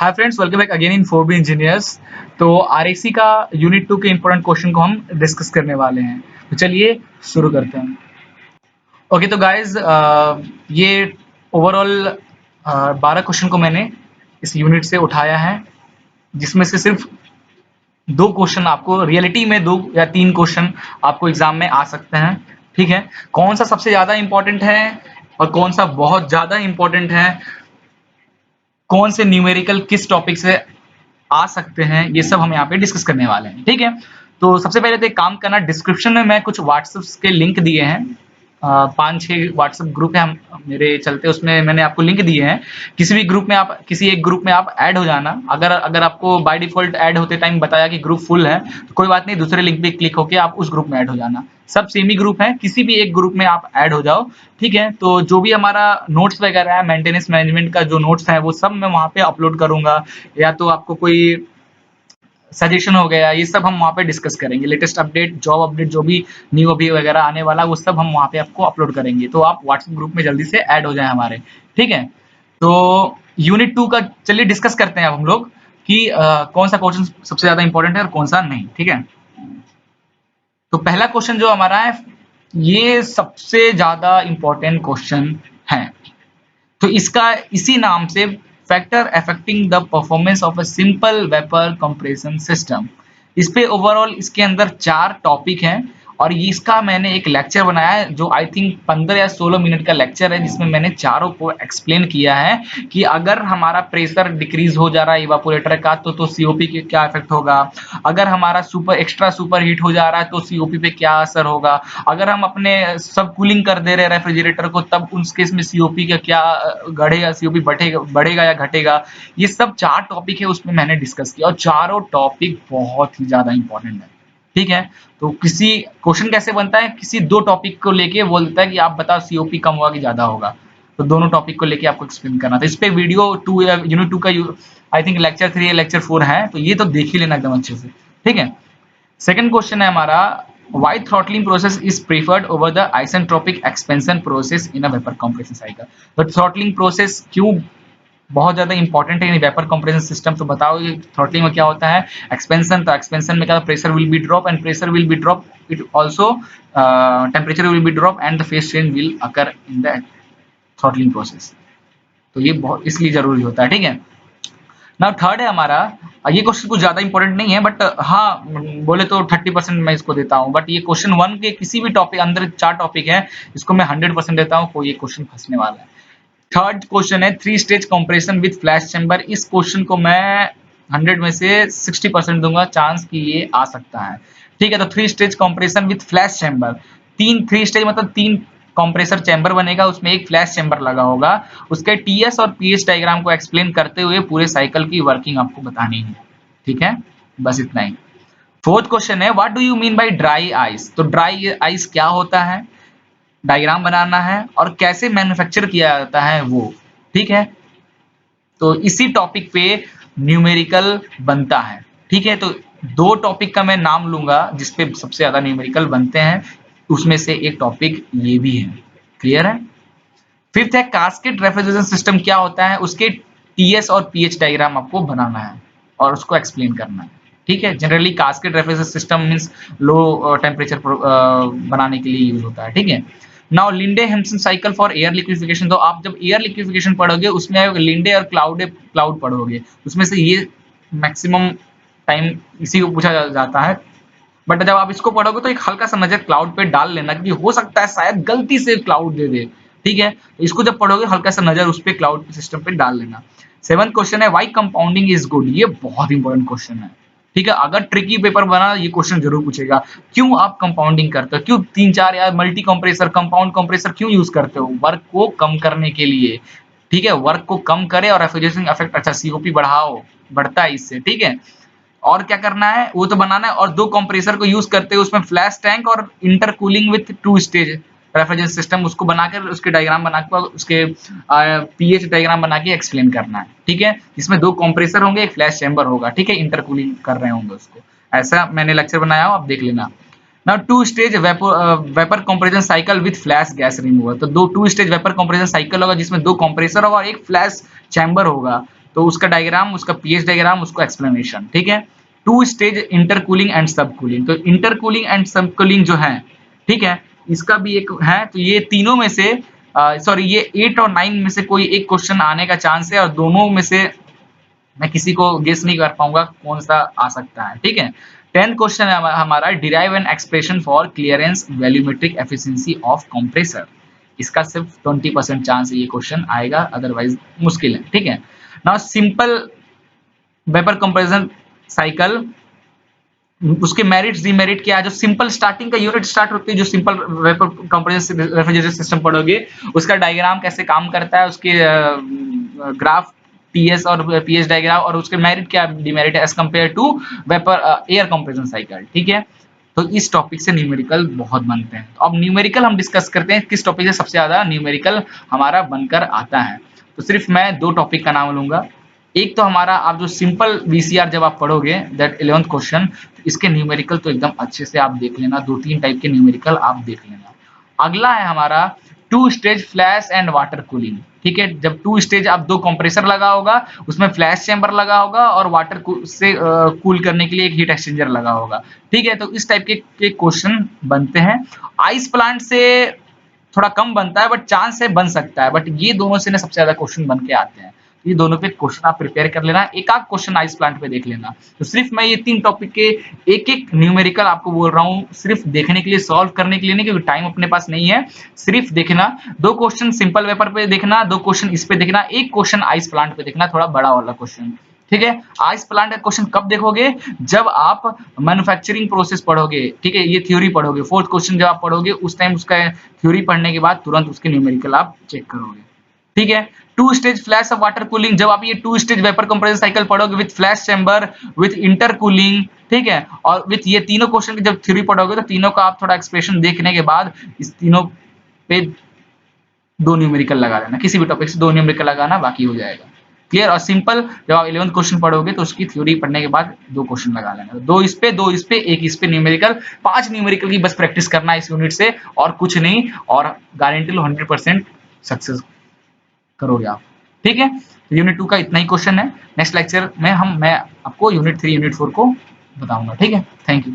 Hi friends, welcome back again in 4B engineers. तो RAC का unit 2 के important question को हम डिस्कस करने वाले हैं। तो चलिए शुरू करते हैं। ओके तो गाइज, ये ओवरऑल 12 क्वेश्चन को मैंने इस यूनिट से उठाया है, जिसमें से सिर्फ 2 क्वेश्चन आपको रियलिटी में 2 या 3 क्वेश्चन आपको एग्जाम में आ सकते हैं। ठीक है, कौन सा सबसे ज्यादा इंपॉर्टेंट है और कौन सा बहुत ज्यादा इंपॉर्टेंट है, कौन से न्यूमेरिकल किस टॉपिक से आ सकते हैं, ये सब हम यहाँ पे डिस्कस करने वाले हैं। ठीक है, तो सबसे पहले तो एक काम करना, डिस्क्रिप्शन में मैं कुछ व्हाट्सएप के लिंक दिए हैं। 5-6 व्हाट्सएप ग्रुप है हम मेरे चलते, उसमें मैंने आपको लिंक दिए हैं। किसी भी ग्रुप में आप किसी एक ग्रुप में आप ऐड हो जाना। अगर आपको बाय डिफॉल्ट ऐड होते टाइम बताया कि ग्रुप फुल है तो कोई बात नहीं, दूसरे लिंक पे क्लिक होकर आप उस ग्रुप में ऐड हो जाना। सब सेम ही ग्रुप है, किसी भी एक ग्रुप में आप ऐड हो जाओ। ठीक है, तो जो भी हमारा नोट्स वगैरह है, मेंटेनेंस मैनेजमेंट का जो नोट्स है वो सब मैं वहाँ पे अपलोड करूंगा, या तो आपको कोई सजेशन हो गया, ये सब हम वहाँ पे डिस्कस करेंगे। लेटेस्ट अपडेट, जॉब अपडेट, जो भी न्यू अभी वगैरह आने वाला वो सब हम वहाँ पे आपको अपलोड करेंगे। तो आप व्हाट्सएप ग्रुप में जल्दी से ऐड हो जाए हमारे। ठीक है, तो यूनिट 2 का चलिए डिस्कस करते हैं अब हम लोग कि कौन सा क्वेश्चन सबसे ज्यादा इंपॉर्टेंट है और कौन सा नहीं। ठीक है, तो पहला क्वेश्चन जो हमारा है ये सबसे ज्यादा इंपॉर्टेंट क्वेश्चन है। तो इसका इसी नाम से, factor affecting the performance of a simple vapour compression system. इस पे ओवरऑल इसके अंदर 4 टॉपिक हैं और इसका मैंने एक लेक्चर बनाया है जो आई थिंक 15 या 16 मिनट का लेक्चर है, जिसमें मैंने चारों को एक्सप्लेन किया है कि अगर हमारा प्रेशर डिक्रीज हो जा रहा है इवापोरेटर का तो सीओपी के क्या इफेक्ट होगा, अगर हमारा एक्स्ट्रा सुपर हीट हो जा रहा है तो सीओपी पे क्या असर होगा, अगर हम अपने सब कूलिंग कर दे रहे हैं रेफ्रिजरेटर को तब उस केस में सीओपी का क्या बढ़ेगा, सीओपी बढ़ेगा या घटेगा। ये सब 4 टॉपिक है, उसमें मैंने डिस्कस किया और चारों टॉपिक बहुत ही ज्यादा इंपॉर्टेंट है। ठीक है, तो किसी क्वेश्चन कैसे बनता है, किसी 2 टॉपिक को लेके बोलता है कि आप बताओ सीओपी कम होगा कि ज्यादा होगा, तो दोनों टॉपिक को लेके आपको एक्सप्लेन करना था। इस पे वीडियो 2 यूनिट 2 का आई थिंक लेक्चर 3 या लेक्चर 4 है, तो ये तो देख ही लेना एकदम अच्छे से। ठीक है, सेकंड क्वेश्चन है हमारा, why throttling process is preferred over the isentropic expansion process in a vapor compression cycle। तो थ्रॉटलिंग प्रोसेस क्यों बहुत ज्यादा इंपॉर्टेंट है वेपर कंप्रेशन सिस्टम। तो बताओ ये थ्रॉटलिंग में क्या होता है। एक्सपेंशन, तो एक्सपेंशन में क्या, pressure will be drop and pressure will be drop, it also temperature will be drop and the phase change will occur in the throttling process. तो ये बहुत इसलिए जरूरी होता है। ठीक है, नाउ थर्ड है हमारा, ये क्वेश्चन कुछ ज्यादा इंपॉर्टेंट नहीं है बट हाँ बोले तो 30% मैं इसको देता हूँ, बट ये क्वेश्चन 1 के किसी भी टॉपिक अंदर 4 टॉपिक है, इसको मैं 100% देता हूँ, कोई ये क्वेश्चन फंसने वाला है। थर्ड क्वेश्चन है 3 stage compression with flash chamber. इस क्वेश्चन को मैं 100 में से 60% दूंगा चांस कि ये आ सकता है। ठीक है, तो 3 stage compression with flash chamber, 3 stage मतलब 3 कंप्रेसर चैम्बर बनेगा, उसमें एक फ्लैश चैम्बर लगा होगा। उसके टीएस और पीएच डायग्राम को एक्सप्लेन करते हुए पूरे साइकिल की वर्किंग आपको बतानी है। ठीक है, बस इतना ही। फोर्थ क्वेश्चन है, what do you mean by dry ice. तो ड्राई आइस क्या होता है, डायग्राम बनाना है और कैसे मैन्युफैक्चर किया जाता है वो। ठीक है, तो इसी टॉपिक पे न्यूमेरिकल बनता है। ठीक है, तो 2 टॉपिक का मैं नाम लूंगा जिसपे सबसे ज्यादा न्यूमेरिकल बनते हैं, उसमें से एक टॉपिक ये भी है। क्लियर है। फिफ्थ है कास्केड रेफ्रिजरेशन सिस्टम क्या होता है, उसके टीएस और पीएच डायग्राम आपको बनाना है और उसको एक्सप्लेन करना है। ठीक है, generally cascade refrigeration system means low temperature बनाने के लिए यूज होता है। ठीक है, now Linde Hampson cycle for air liquefaction. तो आप जब एयर लिक्विफिकेशन पढ़ोगे उसमें लिंडे और क्लाउड पढ़ोगे, उसमें से ये मैक्सिमम टाइम इसी को पूछा जाता है। बट जब आप इसको पढ़ोगे तो एक हल्का सा नजर क्लाउड पे डाल लेना, क्योंकि हो सकता है शायद गलती से क्लाउड दे दे। ठीक है, तो इसको जब पढ़ोगे हल्का सा नजर उस पे क्लाउड सिस्टम पे डाल लेना। 7th क्वेश्चन है, व्हाई कंपाउंडिंग इज गुड। ये बहुत इंपॉर्टेंट क्वेश्चन है। ठीक है, अगर ट्रिकी पेपर बना ये क्वेश्चन जरूर पूछेगा, क्यों आप कंपाउंडिंग करते हो, क्यों 3-4 या मल्टी कंप्रेसर कंपाउंड कंप्रेसर क्यों यूज करते हो, वर्क को कम करने के लिए। ठीक है, वर्क को कम करे और रेफ्रिजरेशन इफेक्ट, अच्छा सीओपी बढ़ता है इससे। ठीक है, और क्या करना है वो तो बनाना है, और 2 कंप्रेसर को यूज करते हैं, उसमें फ्लैश टैंक और intercooling with 2 stage refrigeration system, उसको बनाकर उसके डायग्राम बनाकर उसके पीएच डायग्राम बना के एक्सप्लेन करना है। ठीक है, इसमें 2 कंप्रेसर होंगे, एक फ्लैश चैम्बर होगा। ठीक है, इंटरकूलिंग कर रहे होंगे उसको, ऐसा मैंने लेक्चर बनाया हो, आप देख लेना। Now 2 stage vapour compression cycle with flash gas remover. तो 2 स्टेज वेपर कंप्रेशन साइकिल होगा जिसमें 2 कंप्रेसर होगा और एक फ्लैश चैम्बर होगा। तो उसका डायग्राम, उसका पीएच डायग्राम, उसको एक्सप्लेनेशन, ठीक है। टू स्टेज इंटरकूलिंग एंड सबकूलिंग, तो इंटरकूलिंग एंड सबकूलिंग जो है, ठीक है, इसका भी एक है। तो ये तीनों में से सॉरी ये 8 और 9 में से कोई एक क्वेश्चन आने का चांस है, और दोनों में से मैं किसी को गेस नहीं कर पाऊंगा कौन सा आ सकता है, ठीक है। 10th क्वेश्चन है हमारा, derive an expression for clearance volumetric efficiency of compressor. इसका सिर्फ 20% चांस है ये क्वेश्चन आएगा, अदरवाइज मुश्किल है, ठीक है। Now simple vapour comparison cycle, उसके मेरिट डिमेरिट क्या है। जो सिंपल स्टार्टिंग का यूनिट स्टार्ट होती है, जो simple vapour compressor refrigerator system पढ़ोगे, उसका डायग्राम कैसे काम करता है, उसके ग्राफ टीएस और पीएच डायग्राम, और उसके मेरिट क्या डिमेरिट है as compare to vapour air compression cycle, ठीक है। तो इस टॉपिक से न्यूमेरिकल बहुत बनते हैं। तो अब न्यूमेरिकल हम डिस्कस करते हैं, किस टॉपिक से सबसे ज्यादा न्यूमेरिकल हमारा बनकर आता है। तो सिर्फ मैं 2 टॉपिक का नाम लूंगा। एक तो हमारा, आप जो सिंपल वीसीआर जब आप पढ़ोगे, दैट 11th क्वेश्चन, इसके न्यूमेरिकल तो एकदम अच्छे से आप देख लेना, 2-3 टाइप के न्यूमेरिकल आप देख लेना। अगला है हमारा 2 stage flash and water cooling, ठीक है। जब 2 स्टेज आप 2 कंप्रेसर लगा होगा, उसमें फ्लैश चैम्बर लगा होगा, और वाटर से कूल करने के लिए एक हीट एक्सचेंजर लगा होगा, ठीक है। तो इस टाइप के क्वेश्चन बनते हैं। आइस प्लांट से थोड़ा कम बनता है, बट चांस है बन सकता है, बट ये दोनों से ना सबसे ज्यादा क्वेश्चन बन के आते हैं। ये दोनों पे क्वेश्चन आप प्रिपेयर कर लेना, एक आध क्वेश्चन आइस प्लांट पे देख लेना। तो सिर्फ मैं ये 3 टॉपिक के एक एक न्यूमेरिकल आपको बोल रहा हूँ, सिर्फ देखने के लिए, सॉल्व करने के लिए नहीं, क्योंकि टाइम अपने पास नहीं है। सिर्फ देखना, 2 क्वेश्चन सिंपल पेपर पे देखना, 2 क्वेश्चन इस पे देखना, एक क्वेश्चन आइस प्लांट पे देखना, थोड़ा बड़ा वाला क्वेश्चन, ठीक है। आइस प्लांट का क्वेश्चन कब देखोगे, जब आप मैन्युफैक्चरिंग प्रोसेस पढ़ोगे, ठीक है, ये थ्योरी पढ़ोगे। 4th क्वेश्चन जब आप पढ़ोगे, उस टाइम उसका थ्योरी पढ़ने के बाद तुरंत उसके न्यूमेरिकल आप चेक करोगे, ठीक है। 2 stage flash of water cooling, जब आप ये 2 स्टेज वेपर कंप्रेसर साइकिल पढ़ोगे with flash chamber, with intercooling, ठीक है, और विथ ये तीनों क्वेश्चन की जब थ्योरी पढ़ोगे, तो तीनों का आप थोड़ा एक्सप्रेशन देखने के बाद इस तीनों पे 2 न्यूमेरिकल लगा लेना, किसी भी टॉपिक से 2 न्यूमेरिकल लगाना, बाकी हो जाएगा क्लियर। और सिंपल जब आप 11th क्वेश्चन पढ़ोगे, तो उसकी थ्योरी पढ़ने के बाद 2 क्वेश्चन लगा लेना, 2 इस पे, 2 इस पे, 1 इस पे न्यूमेरिकल। 5 न्यूमेरिकल की बस प्रैक्टिस करना इस यूनिट से, और कुछ नहीं, और गारंटी लो 100% सक्सेस करोगे आप, ठीक है। यूनिट 2 का इतना ही क्वेश्चन है। नेक्स्ट लेक्चर में मैं आपको यूनिट 3 यूनिट 4 को बताऊंगा, ठीक है। Thank you.